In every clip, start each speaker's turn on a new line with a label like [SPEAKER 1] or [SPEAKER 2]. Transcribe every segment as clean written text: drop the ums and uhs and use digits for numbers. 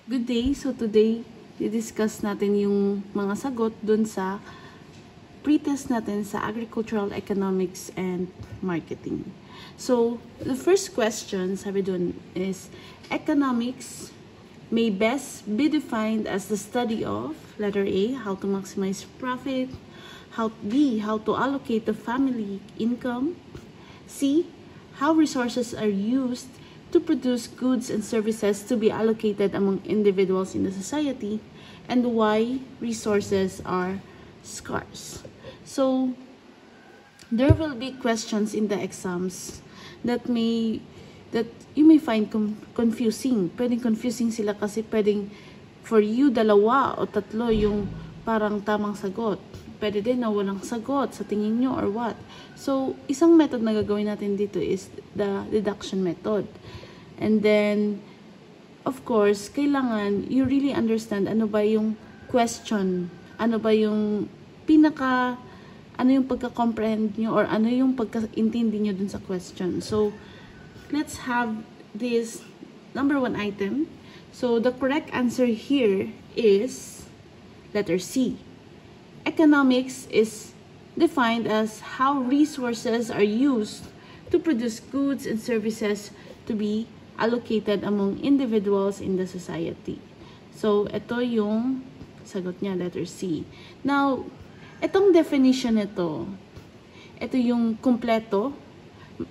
[SPEAKER 1] Good day! So today, i-discuss natin yung mga sagot dun sa pretest natin sa Agricultural Economics and Marketing. So, the first question, sabi dun, is economics may best be defined as the study of, letter A, how to maximize profit, B, how to allocate the family income, C, how resources are used to produce goods and services to be allocated among individuals in the society, and why resources are scarce. So, there will be questions in the exams that you may find confusing. Pwedeng confusing sila kasi pwedeng for you, dalawa o tatlo yung parang tamang sagot. Pwede din na walang sagot sa tingin nyo or what. So, isang method na gagawin natin dito is the deduction method. And then, of course, kailangan you really understand ano ba yung question, ano ba yung ano yung pagka-comprehend nyo or ano yung pagka-intindi nyo dun sa question. So, let's have this number 1 item. So, the correct answer here is letter C. Economics is defined as how resources are used to produce goods and services to be allocated among individuals in the society. So, ito yung sagot niya, letter C. Now, itong definition nito, ito yung kumpleto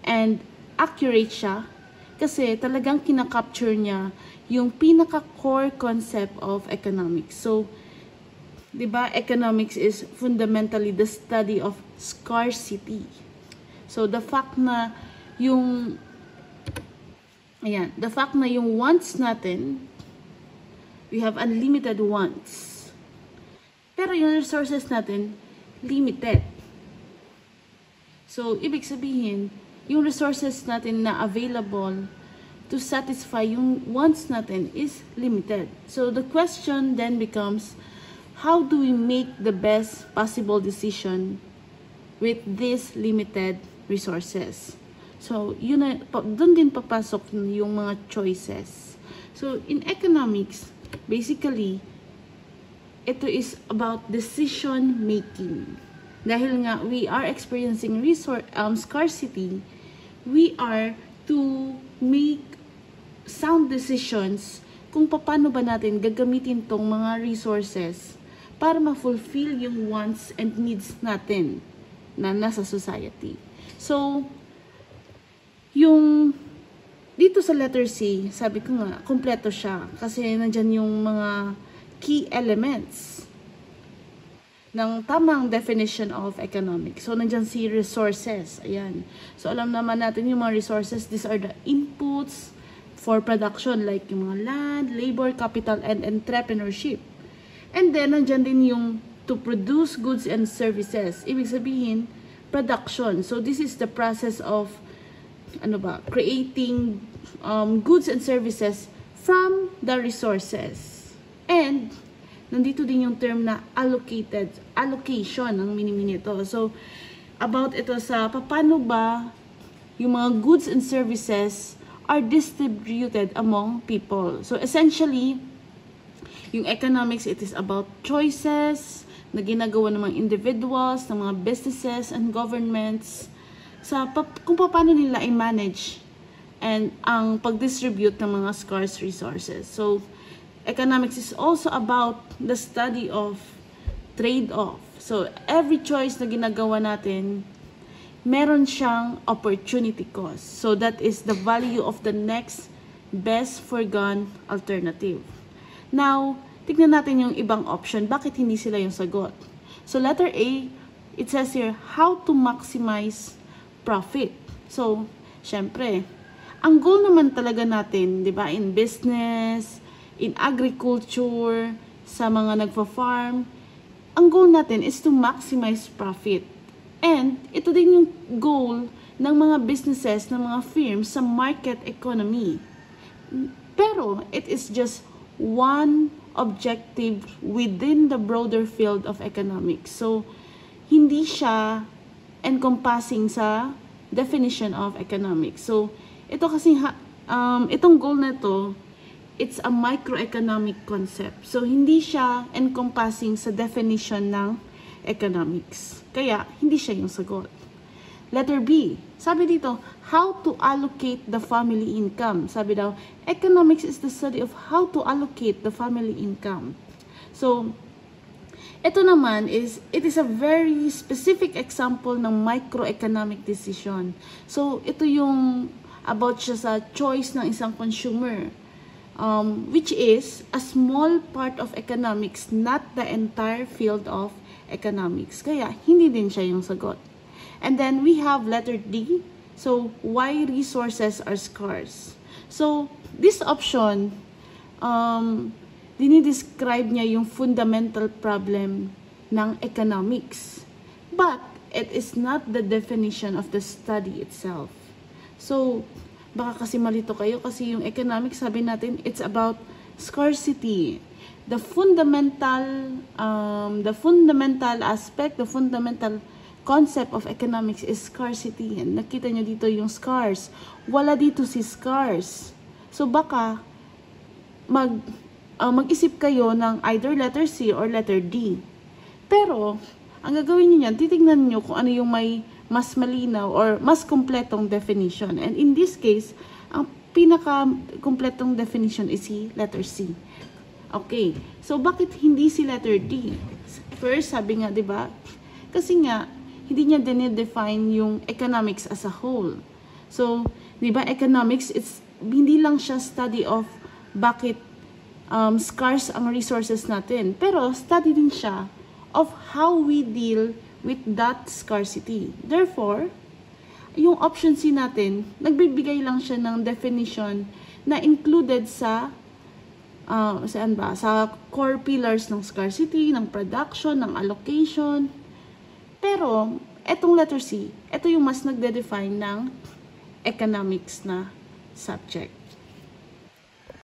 [SPEAKER 1] and accurate siya kasi talagang kinakapture niya yung pinaka-core concept of economics. So, di ba, economics is fundamentally the study of scarcity. So, the fact na yung wants natin, we have unlimited wants. Pero yung resources natin, limited. So, ibig sabihin, yung resources natin na available to satisfy yung wants natin is limited. So, the question then becomes, how do we make the best possible decision with these limited resources? So, doon din papasok yung mga choices. So, in economics, basically, ito is about decision making. Dahil nga, we are experiencing scarcity, we are to make sound decisions kung paano ba natin gagamitin tong mga resources para ma-fulfill yung wants and needs natin na nasa society. So, yung dito sa letter C, sabi ko nga, kompleto siya kasi nandyan yung mga key elements ng tamang definition of economics. So, nandyan si resources. Ayan. So, alam naman natin yung mga resources, these are the inputs for production like yung mga land, labor, capital, and entrepreneurship. And then, nandyan din yung to produce goods and services. Ibig sabihin, production. So, this is the process of creating goods and services from the resources. And, nandito din yung term na allocation, ang meaning nito. So, about ito sa paano ba yung mga goods and services are distributed among people. So, essentially, yung economics, it is about choices na ginagawa ng mga individuals, ng mga businesses and governments sa kung paano nila i-manage and ang pag-distribute ng mga scarce resources. So, economics is also about the study of trade-off. So, every choice na ginagawa natin, meron siyang opportunity cost. So, that is the value of the next best foregone alternative. Now, tignan natin yung ibang option. Bakit hindi sila yung sagot? So, letter A, it says here, how to maximize profit. So, syempre, ang goal naman talaga natin, di ba, in business, in agriculture, sa mga nagfa-farm, ang goal natin is to maximize profit. And, ito din yung goal ng mga businesses, ng mga firms sa market economy. Pero, it is just one objective within the broader field of economics. So, hindi siya encompassing sa definition of economics. So, ito kasi, itong goal na to it's a microeconomic concept. So, hindi siya encompassing sa definition ng economics. Kaya, hindi siya yung sagot. Letter B, sabi dito, how to allocate the family income. Sabi daw, economics is the study of how to allocate the family income. So, ito naman it is a very specific example ng microeconomic decision. So, ito yung about siya sa choice ng isang consumer, which is a small part of economics, not the entire field of economics. Kaya, hindi din siya yung sagot. And then, we have letter D. So, why resources are scarce. So, this option, dinidescribe niya yung fundamental problem ng economics. But, it is not the definition of the study itself. So, baka kasi malito kayo kasi yung economics, sabi natin, it's about scarcity. The fundamental aspect, the fundamental concept of economics is scarcity. And nakita nyo dito yung scarce. Wala dito si scarce. So, baka mag-isip kayo ng either letter C or letter D. Pero, ang gagawin nyo yan, titignan nyo kung ano yung may mas malinaw or mas kumpletong definition. And in this case, ang pinaka-kumpletong definition is si letter C. Okay. So, bakit hindi si letter D? First, sabi nga, di ba? Kasi nga, hindi niya dinedefine yung economics as a whole. So, di ba, economics, hindi lang siya study of bakit scarce ang resources natin. Pero, study din siya of how we deal with that scarcity. Therefore, yung option C natin, nagbibigay lang siya ng definition na included sa saan ba? Sa core pillars ng scarcity, ng production, ng allocation. Pero, etong letter C, ito yung mas nagde-define ng economics na subject.